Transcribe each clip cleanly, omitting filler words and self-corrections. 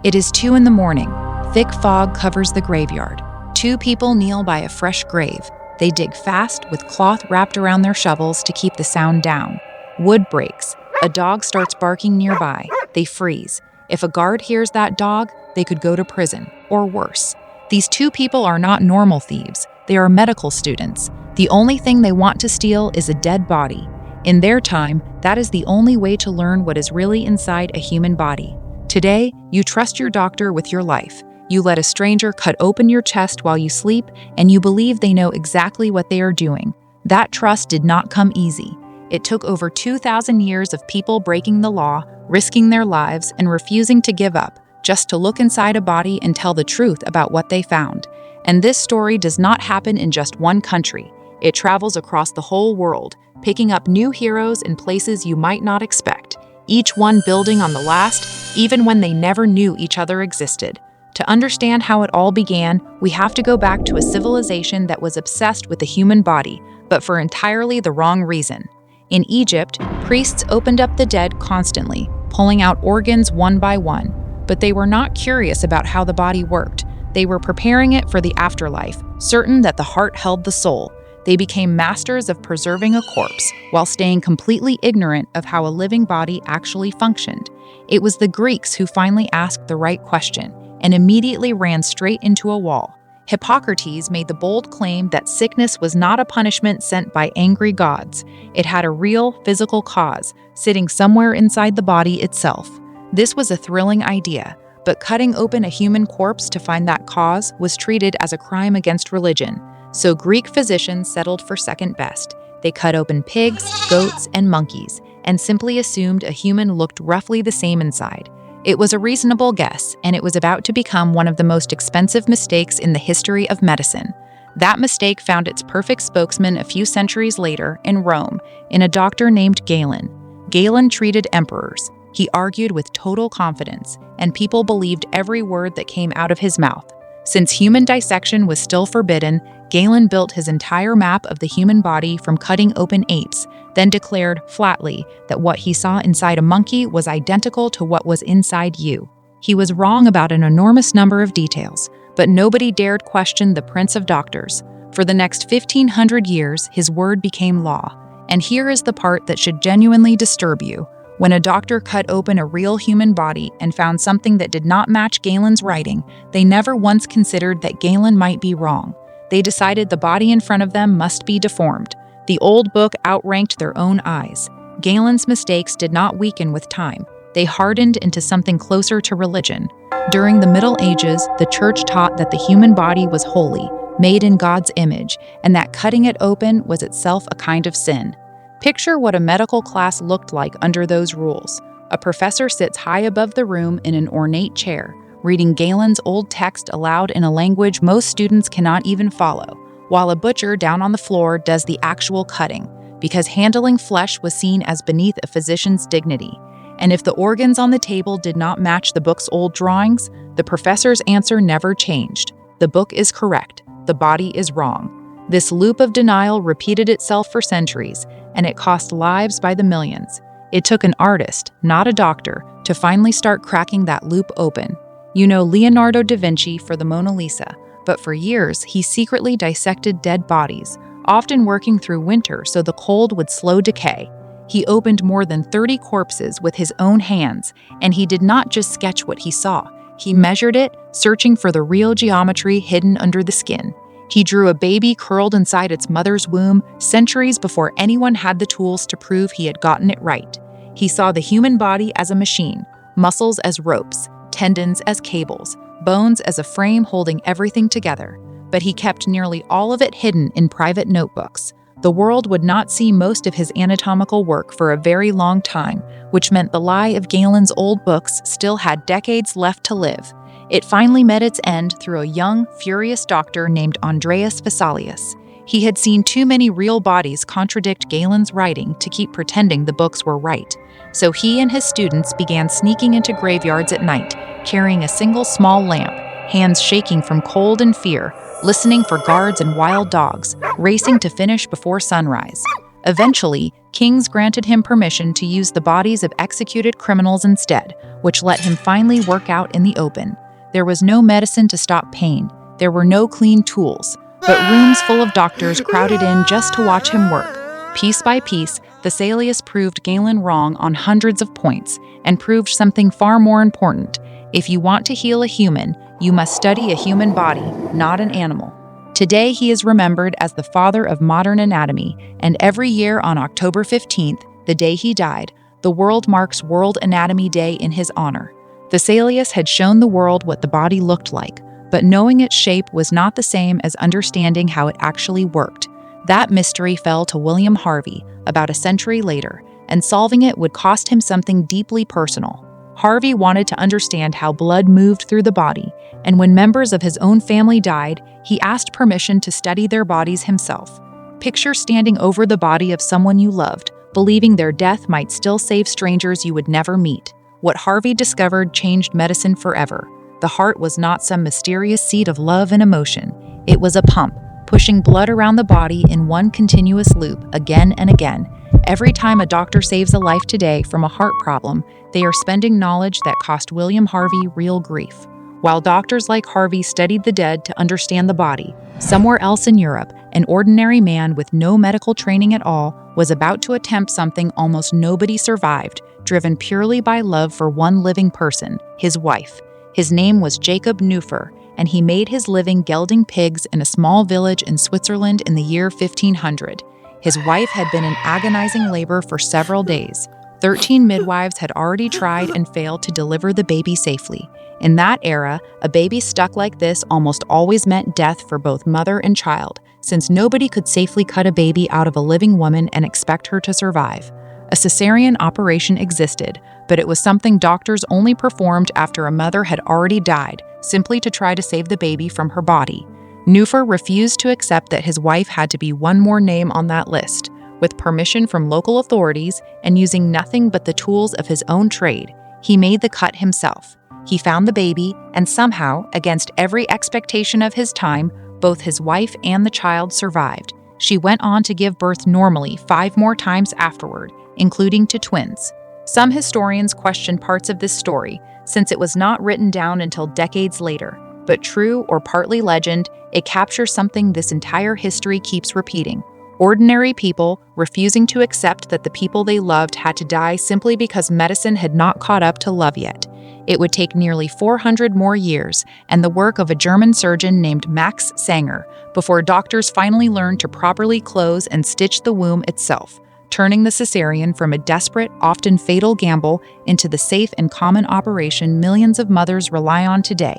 It is 2 in the morning. Thick fog covers the graveyard. 2 people kneel by a fresh grave. They dig fast, with cloth wrapped around their shovels to keep the sound down. Wood breaks. A dog starts barking nearby. They freeze. If a guard hears that dog, they could go to prison, or worse. These 2 people are not normal thieves. They are medical students. The only thing they want to steal is a dead body. In their time, that is the only way to learn what is really inside a human body. Today, you trust your doctor with your life. You let a stranger cut open your chest while you sleep, and you believe they know exactly what they are doing. That trust did not come easy. It took over 2,000 years of people breaking the law, risking their lives, and refusing to give up, just to look inside a body and tell the truth about what they found. And this story does not happen in just one country. It travels across the whole world, picking up new heroes in places you might not expect, each one building on the last, even when they never knew each other existed. To understand how it all began, we have to go back to a civilization that was obsessed with the human body, but for entirely the wrong reason. In Egypt, priests opened up the dead constantly, pulling out organs one by one. But they were not curious about how the body worked. They were preparing it for the afterlife, certain that the heart held the soul. They became masters of preserving a corpse, while staying completely ignorant of how a living body actually functioned. It was the Greeks who finally asked the right question, and immediately ran straight into a wall. Hippocrates made the bold claim that sickness was not a punishment sent by angry gods. It had a real, physical cause, sitting somewhere inside the body itself. This was a thrilling idea, but cutting open a human corpse to find that cause was treated as a crime against religion. So Greek physicians settled for second best. They cut open pigs, goats, and monkeys, and simply assumed a human looked roughly the same inside. It was a reasonable guess, and it was about to become one of the most expensive mistakes in the history of medicine. That mistake found its perfect spokesman a few centuries later in Rome, in a doctor named Galen. Galen treated emperors. He argued with total confidence, and people believed every word that came out of his mouth. Since human dissection was still forbidden, Galen built his entire map of the human body from cutting open apes, then declared flatly that what he saw inside a monkey was identical to what was inside you. He was wrong about an enormous number of details, but nobody dared question the prince of doctors. For the next 1,500 years, his word became law. And here is the part that should genuinely disturb you. When a doctor cut open a real human body and found something that did not match Galen's writing, they never once considered that Galen might be wrong. They decided the body in front of them must be deformed. The old book outranked their own eyes. Galen's mistakes did not weaken with time. They hardened into something closer to religion. During the Middle Ages, the church taught that the human body was holy, made in God's image, and that cutting it open was itself a kind of sin. Picture what a medical class looked like under those rules. A professor sits high above the room in an ornate chair, reading Galen's old text aloud in a language most students cannot even follow, while a butcher down on the floor does the actual cutting, because handling flesh was seen as beneath a physician's dignity. And if the organs on the table did not match the book's old drawings, the professor's answer never changed. The book is correct. The body is wrong. This loop of denial repeated itself for centuries, and it cost lives by the millions. It took an artist, not a doctor, to finally start cracking that loop open. You know Leonardo da Vinci for the Mona Lisa, but for years he secretly dissected dead bodies, often working through winter so the cold would slow decay. He opened more than 30 corpses with his own hands, and he did not just sketch what he saw. He measured it, searching for the real geometry hidden under the skin. He drew a baby curled inside its mother's womb centuries before anyone had the tools to prove he had gotten it right. He saw the human body as a machine, muscles as ropes, tendons as cables, bones as a frame holding everything together. But he kept nearly all of it hidden in private notebooks. The world would not see most of his anatomical work for a very long time, which meant the lie of Galen's old books still had decades left to live. It finally met its end through a young, furious doctor named Andreas Vesalius. He had seen too many real bodies contradict Galen's writing to keep pretending the books were right. So he and his students began sneaking into graveyards at night, carrying a single small lamp, hands shaking from cold and fear, listening for guards and wild dogs, racing to finish before sunrise. Eventually, Kings granted him permission to use the bodies of executed criminals instead, which let him finally work out in the open. There was no medicine to stop pain. There were no clean tools, but rooms full of doctors crowded in just to watch him work. Piece by piece, Thesalius proved Galen wrong on hundreds of points and proved something far more important. If you want to heal a human, you must study a human body, not an animal. Today, he is remembered as the father of modern anatomy, and every year on October 15th, the day he died, the world marks World Anatomy Day in his honor. Thesalius had shown the world what the body looked like, but knowing its shape was not the same as understanding how it actually worked. That mystery fell to William Harvey about a century later, and solving it would cost him something deeply personal. Harvey wanted to understand how blood moved through the body, and when members of his own family died, he asked permission to study their bodies himself. Picture standing over the body of someone you loved, believing their death might still save strangers you would never meet. What Harvey discovered changed medicine forever. The heart was not some mysterious seat of love and emotion. It was a pump, pushing blood around the body in one continuous loop again and again. Every time a doctor saves a life today from a heart problem, they are spending knowledge that cost William Harvey real grief. While doctors like Harvey studied the dead to understand the body, somewhere else in Europe, an ordinary man with no medical training at all was about to attempt something almost nobody survived, driven purely by love for one living person, his wife. His name was Jacob Neuffer, and he made his living gelding pigs in a small village in Switzerland in the year 1500. His wife had been in agonizing labor for several days. 13 midwives had already tried and failed to deliver the baby safely. In that era, a baby stuck like this almost always meant death for both mother and child, since nobody could safely cut a baby out of a living woman and expect her to survive. A cesarean operation existed, but it was something doctors only performed after a mother had already died, simply to try to save the baby from her body. Neuffer refused to accept that his wife had to be one more name on that list. With permission from local authorities and using nothing but the tools of his own trade, he made the cut himself. He found the baby, and somehow, against every expectation of his time, both his wife and the child survived. She went on to give birth normally 5 more times afterward, including to twins. Some historians question parts of this story, since it was not written down until decades later. But true or partly legend, it captures something this entire history keeps repeating. Ordinary people refusing to accept that the people they loved had to die simply because medicine had not caught up to love yet. It would take nearly 400 more years and the work of a German surgeon named Max Sanger before doctors finally learned to properly close and stitch the womb itself, turning the cesarean from a desperate, often fatal gamble into the safe and common operation millions of mothers rely on today.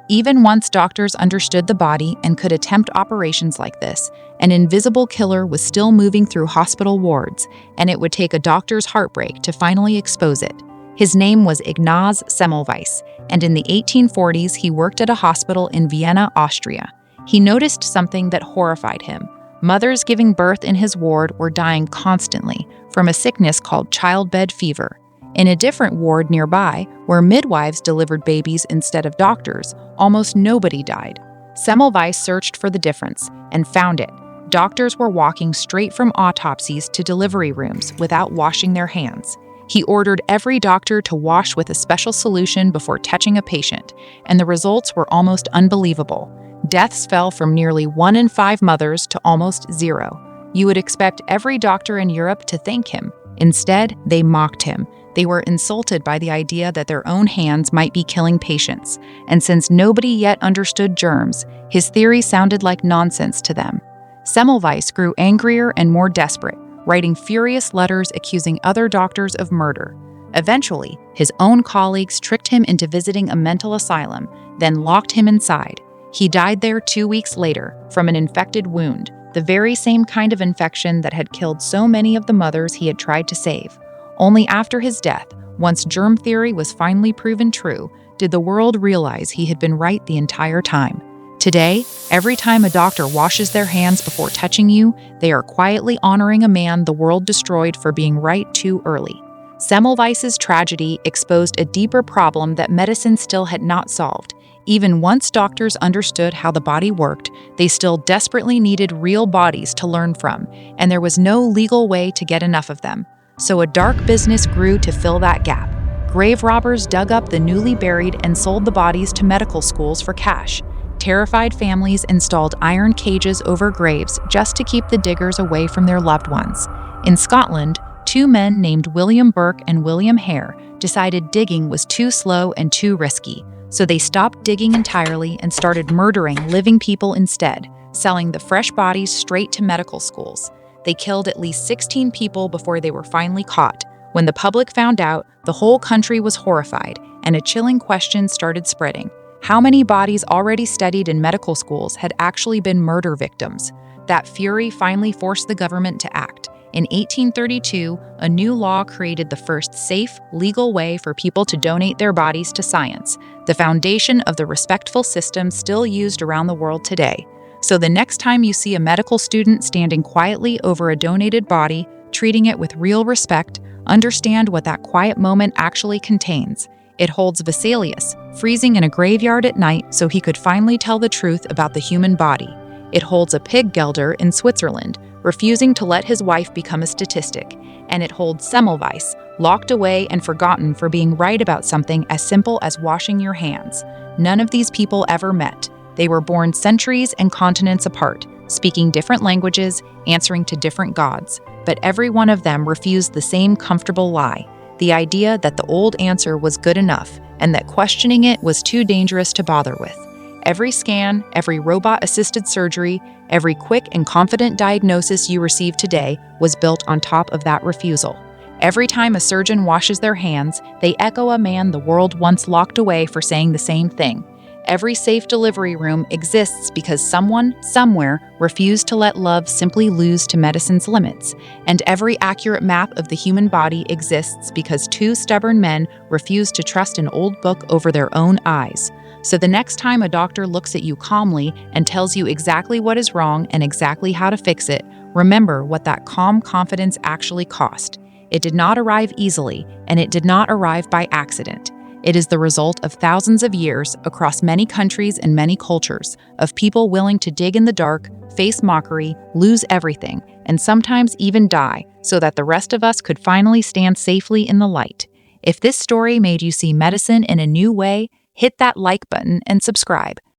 Even once doctors understood the body and could attempt operations like this, an invisible killer was still moving through hospital wards, and it would take a doctor's heartbreak to finally expose it. His name was Ignaz Semmelweis, and in the 1840s he worked at a hospital in Vienna, Austria. He noticed something that horrified him. Mothers giving birth in his ward were dying constantly from a sickness called childbed fever. In a different ward nearby, where midwives delivered babies instead of doctors, almost nobody died. Semmelweis searched for the difference and found it. Doctors were walking straight from autopsies to delivery rooms without washing their hands. He ordered every doctor to wash with a special solution before touching a patient, and the results were almost unbelievable. Deaths fell from nearly 1 in 5 mothers to almost 0. You would expect every doctor in Europe to thank him. Instead, they mocked him. They were insulted by the idea that their own hands might be killing patients, and since nobody yet understood germs, his theory sounded like nonsense to them. Semmelweis grew angrier and more desperate, writing furious letters accusing other doctors of murder. Eventually, his own colleagues tricked him into visiting a mental asylum, then locked him inside. He died there 2 weeks later from an infected wound, the very same kind of infection that had killed so many of the mothers he had tried to save. Only after his death, once germ theory was finally proven true, did the world realize he had been right the entire time. Today, every time a doctor washes their hands before touching you, they are quietly honoring a man the world destroyed for being right too early. Semmelweis's tragedy exposed a deeper problem that medicine still had not solved. Even once doctors understood how the body worked, they still desperately needed real bodies to learn from, and there was no legal way to get enough of them. So a dark business grew to fill that gap. Grave robbers dug up the newly buried and sold the bodies to medical schools for cash. Terrified families installed iron cages over graves just to keep the diggers away from their loved ones. In Scotland, two men named William Burke and William Hare decided digging was too slow and too risky, so they stopped digging entirely and started murdering living people instead, selling the fresh bodies straight to medical schools. They killed at least 16 people before they were finally caught. When the public found out, the whole country was horrified, and a chilling question started spreading. How many bodies already studied in medical schools had actually been murder victims? That fury finally forced the government to act. In 1832, a new law created the first safe, legal way for people to donate their bodies to science, the foundation of the respectful system still used around the world today. So the next time you see a medical student standing quietly over a donated body, treating it with real respect, understand what that quiet moment actually contains. It holds Vesalius, freezing in a graveyard at night so he could finally tell the truth about the human body. It holds a pig gelder in Switzerland, refusing to let his wife become a statistic. And it holds Semmelweis, locked away and forgotten for being right about something as simple as washing your hands. None of these people ever met. They were born centuries and continents apart, speaking different languages, answering to different gods. But every one of them refused the same comfortable lie, the idea that the old answer was good enough and that questioning it was too dangerous to bother with. Every scan, every robot-assisted surgery, every quick and confident diagnosis you receive today was built on top of that refusal. Every time a surgeon washes their hands, they echo a man the world once locked away for saying the same thing. Every safe delivery room exists because someone, somewhere, refused to let love simply lose to medicine's limits. And every accurate map of the human body exists because two stubborn men refused to trust an old book over their own eyes. So the next time a doctor looks at you calmly and tells you exactly what is wrong and exactly how to fix it, remember what that calm confidence actually cost. It did not arrive easily, and it did not arrive by accident. It is the result of thousands of years, across many countries and many cultures, of people willing to dig in the dark, face mockery, lose everything, and sometimes even die, so that the rest of us could finally stand safely in the light. If this story made you see medicine in a new way, hit that like button and subscribe.